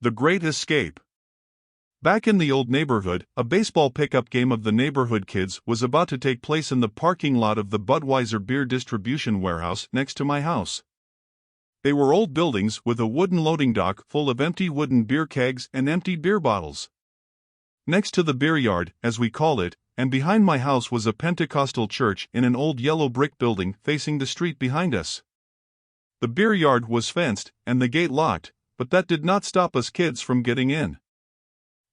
The Great Escape. Back in the old neighborhood, a baseball pickup game of the neighborhood kids was about to take place in the parking lot of the Budweiser beer distribution warehouse next to my house. They were old buildings with a wooden loading dock full of empty wooden beer kegs and empty beer bottles. Next to the beer yard, as we call it, and behind my house was a Pentecostal church in an old yellow brick building facing the street behind us. The beer yard was fenced and the gate locked, but that did not stop us kids from getting in.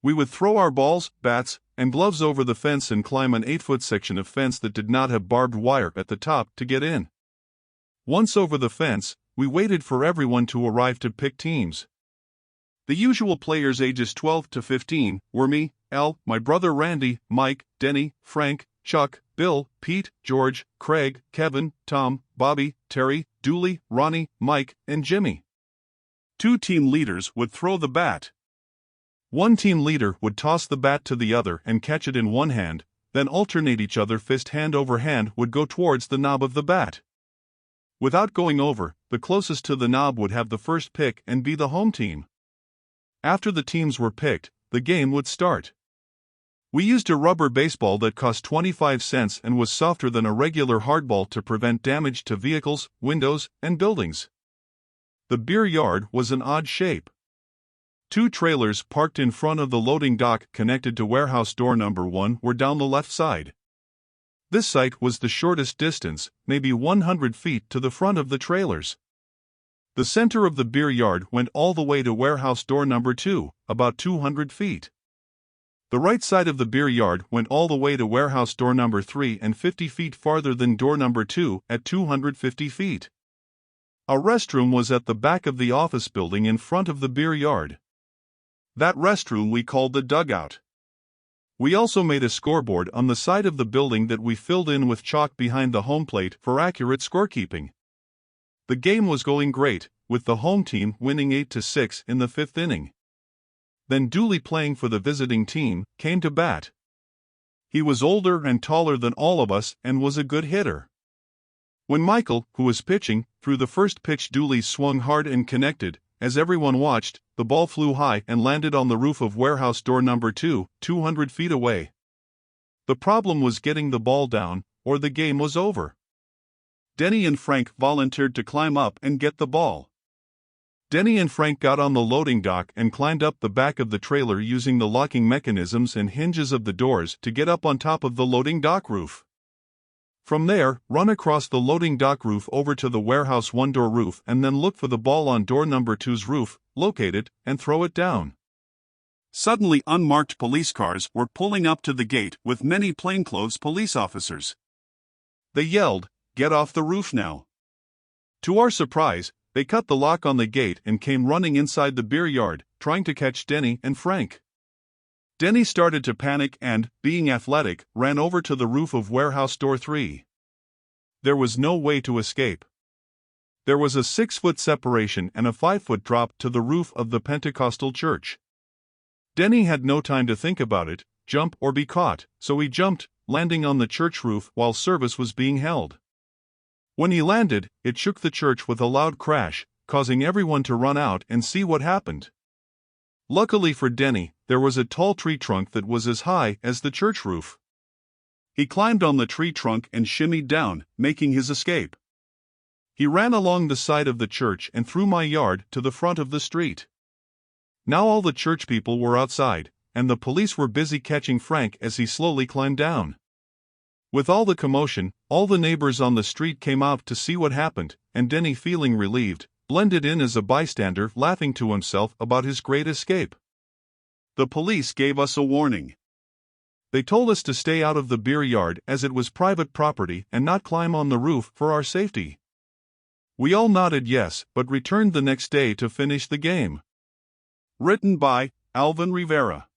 We would throw our balls, bats, and gloves over the fence and climb an 8-foot section of fence that did not have barbed wire at the top to get in. Once over the fence, we waited for everyone to arrive to pick teams. The usual players ages 12 to 15 were me, Al, my brother Randy, Mike, Denny, Frank, Chuck, Bill, Pete, George, Craig, Kevin, Tom, Bobby, Terry, Dooley, Ronnie, Mike, and Jimmy. 2 team leaders would throw the bat. One team leader would toss the bat to the other and catch it in one hand, then alternate each other fist hand over hand would go towards the knob of the bat. Without going over, the closest to the knob would have the first pick and be the home team. After the teams were picked, the game would start. We used a rubber baseball that cost 25 cents and was softer than a regular hardball to prevent damage to vehicles, windows, and buildings. The beer yard was an odd shape. 2 trailers parked in front of the loading dock connected to warehouse door number 1 were down the left side. This site was the shortest distance, maybe 100 feet to the front of the trailers. The center of the beer yard went all the way to warehouse door number 2, about 200 feet. The right side of the beer yard went all the way to warehouse door number 3 and 50 feet farther than door number 2 at 250 feet. A restroom was at the back of the office building in front of the beer yard. That restroom we called the dugout. We also made a scoreboard on the side of the building that we filled in with chalk behind the home plate for accurate scorekeeping. The game was going great, with the home team winning 8-6 in the 5th inning. Then Dooley, playing for the visiting team, came to bat. He was older and taller than all of us and was a good hitter. When Michael, who was pitching, threw the first pitch, Dooley swung hard and connected. As everyone watched, the ball flew high and landed on the roof of warehouse door number 2, 200 feet away. The problem was getting the ball down, or the game was over. Denny and Frank volunteered to climb up and get the ball. Denny and Frank got on the loading dock and climbed up the back of the trailer using the locking mechanisms and hinges of the doors to get up on top of the loading dock roof. From there, run across the loading dock roof over to the warehouse 1-door roof and then look for the ball on door number 2's roof, locate it, and throw it down. Suddenly, unmarked police cars were pulling up to the gate with many plainclothes police officers. They yelled, "Get off the roof now!" To our surprise, they cut the lock on the gate and came running inside the beer yard, trying to catch Denny and Frank. Denny started to panic and, being athletic, ran over to the roof of warehouse door 3. There was no way to escape. There was a 6-foot separation and a 5-foot drop to the roof of the Pentecostal church. Denny had no time to think about it, jump or be caught, so he jumped, landing on the church roof while service was being held. When he landed, it shook the church with a loud crash, causing everyone to run out and see what happened. Luckily for Denny, there was a tall tree trunk that was as high as the church roof. He climbed on the tree trunk and shimmied down, making his escape. He ran along the side of the church and through my yard to the front of the street. Now all the church people were outside, and the police were busy catching Frank as he slowly climbed down. With all the commotion, all the neighbors on the street came out to see what happened, and Denny, feeling relieved, blended in as a bystander, laughing to himself about his great escape. The police gave us a warning. They told us to stay out of the beer yard as it was private property and not climb on the roof for our safety. We all nodded yes, but returned the next day to finish the game. Written by Alvin Rivera.